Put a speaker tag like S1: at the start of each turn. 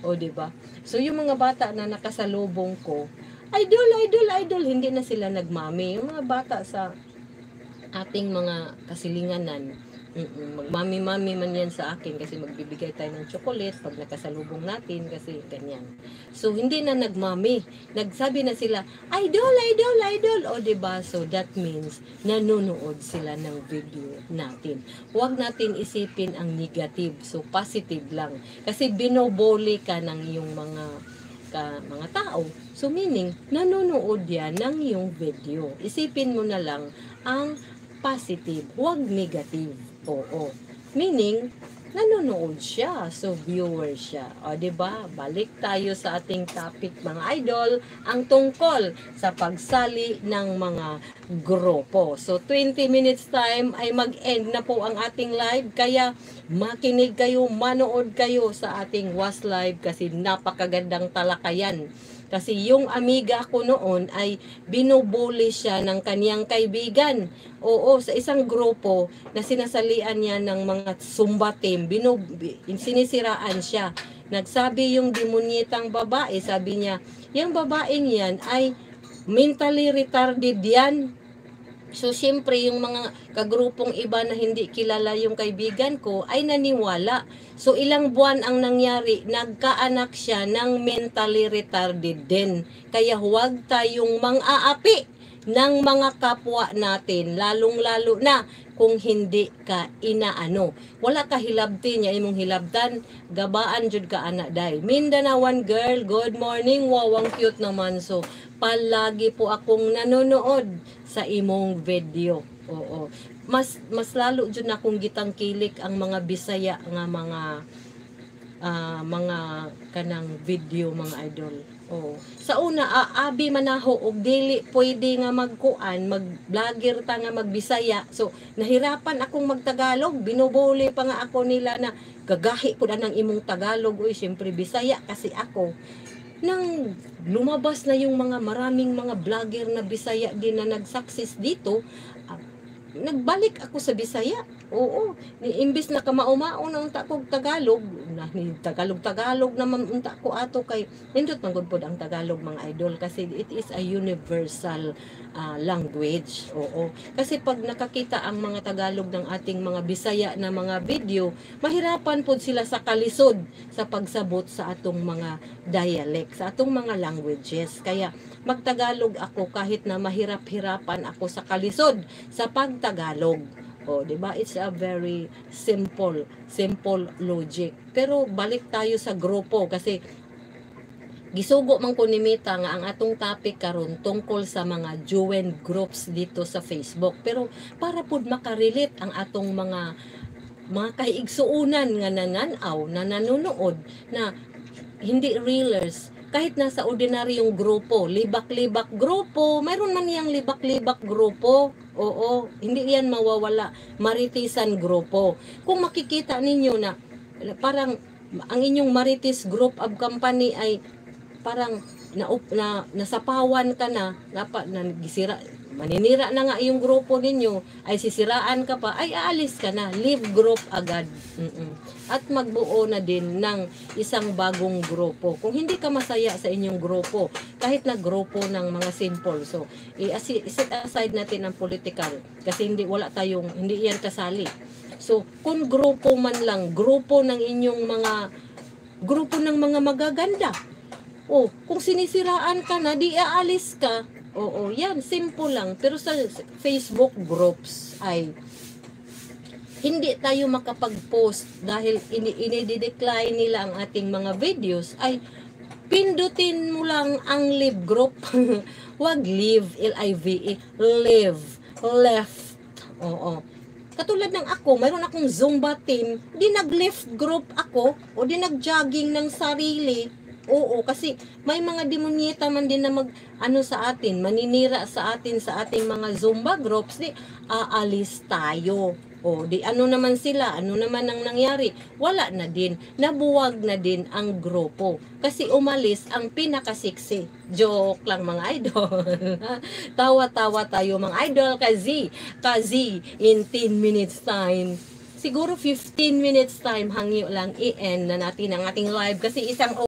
S1: O, diba? So, yung mga bata na nakasalubong ko, idol, idol, idol, hindi na sila nagmami. Yung mga bata sa ating mga kasilinganan, magmami-mami man yan sa akin kasi magbibigay tayo ng chocolate pag nakasalubong natin kasi ganyan. So, hindi na nagmami. Nagsabi na sila, idol, idol, idol. O, diba? So, that means nanonood sila ng video natin. Huwag natin isipin ang negative. So, positive lang. Kasi binoboli ka ng iyong mga tao. So, meaning, nanonood yan ng iyong video. Isipin mo na lang ang positive, huwag negative. Oo. Meaning, nanonood siya. So, viewer siya. O, diba? Balik tayo sa ating topic, mga idol, ang tungkol sa pagsali ng mga grupo. So, 20 minutes time ay mag-end na po ang ating live. Kaya, makinig kayo, manood kayo sa ating Was Live kasi napakagandang talakayan. Kasi yung amiga ko noon ay binubuli siya ng kaniyang kaibigan. Oo, sa isang grupo na sinasalian niya ng mga Zumba team, sinisiraan siya. Nagsabi yung demonyetang babae, sabi niya, yung babaeng yan ay mentally retarded yan. So, siyempre, yung mga kagrupong iba na hindi kilala yung kaibigan ko ay naniwala. So, ilang buwan ang nangyari, nagkaanak siya ng mentally retarded din. Kaya huwag tayong mang-aapi ng mga kapwa natin, lalong-lalo na kung hindi ka inaano. Wala ka hilabti niya, imong hilabtan, gabaan jud ka anak day. Mindanawan girl, good morning, wawang cute naman. So, palagi po akong nanonood sa imong video. Oo. Mas lalo jud na akong gitangkilik ang mga Bisaya nga mga kanang video, mga idol. Oh. Sa una, abi manaho og dili pwede nga magkuan, mag-vlogger ta nga magbisaya. So, nahirapan akong magtagalog, binubuli pa nga ako nila na gagahi ko na ng imong Tagalog. Uy, syempre Bisaya kasi ako. Nang lumabas na yung maraming mga vlogger na Bisaya din na nag-success dito, nagbalik ako sa Bisaya. Oo, imbis na kamao-mao na unta kog Tagalog, na Tagalog naman unta ko ato kay nindot man gud pod ang Tagalog, mga idol, kasi it is a universal language. Oo. Kasi pag nakakita ang mga Tagalog ng ating mga Bisaya na mga video, mahirapan pod sila sa kalisod sa pagsabot sa atong mga dialect, sa atong mga languages. Kaya magtagalog ako kahit na mahirap-hirapan ako sa kalisod sa pagtagalog. O, diba? It's a very simple logic. Pero balik tayo sa grupo kasi gisugo man ko ni Mita nga ang atong topic karon tungkol sa mga join groups dito sa Facebook. Pero para pud makarelate ang atong mga kaigsuunan nga nananaw, na nanonood, na hindi reelers, kahit nasa ordinaryong grupo, libak-libak grupo, mayroon man niyang libak-libak grupo. Oo, hindi yan mawawala. Maritisan grupo. Kung makikita ninyo na parang ang inyong Marites Group of Company ay parang nasapawan ka na, dapat na gisira, maninira na nga yung grupo ninyo, ay sisiraan ka pa, ay aalis ka na, leave group agad. At magbuo na din ng isang bagong grupo. Kung hindi ka masaya sa inyong grupo, kahit na grupo ng mga simple, so set aside natin ang political, kasi hindi yan kasali. So, kung grupo man lang, grupo ng mga magaganda, kung sinisiraan ka na, di aalis ka. Oo, yan, simple lang. Pero sa Facebook groups ay hindi tayo makapag-post dahil ini-decline nila ang ating mga videos, ay pindutin mo lang ang leave group. Wag leave, L-I-V-E, left. Oo. Katulad ng ako, mayroon akong Zumba team, di nag-left group ako, o di nag-jogging ng sarili. Oo, kasi may mga demonyeta man din na sa atin, maninira sa atin, sa ating mga Zumba groups, di aalis tayo. O, di ano naman sila, ano naman ang nangyari? Wala na din, nabuwag na din ang grupo. Kasi umalis ang pinakasiksi. Joke lang, mga idol. Tawa-tawa tayo, mga idol, kasi in 10 minutes time. Siguro 15 minutes time, hangyo lang i-end na natin ang ating live kasi isang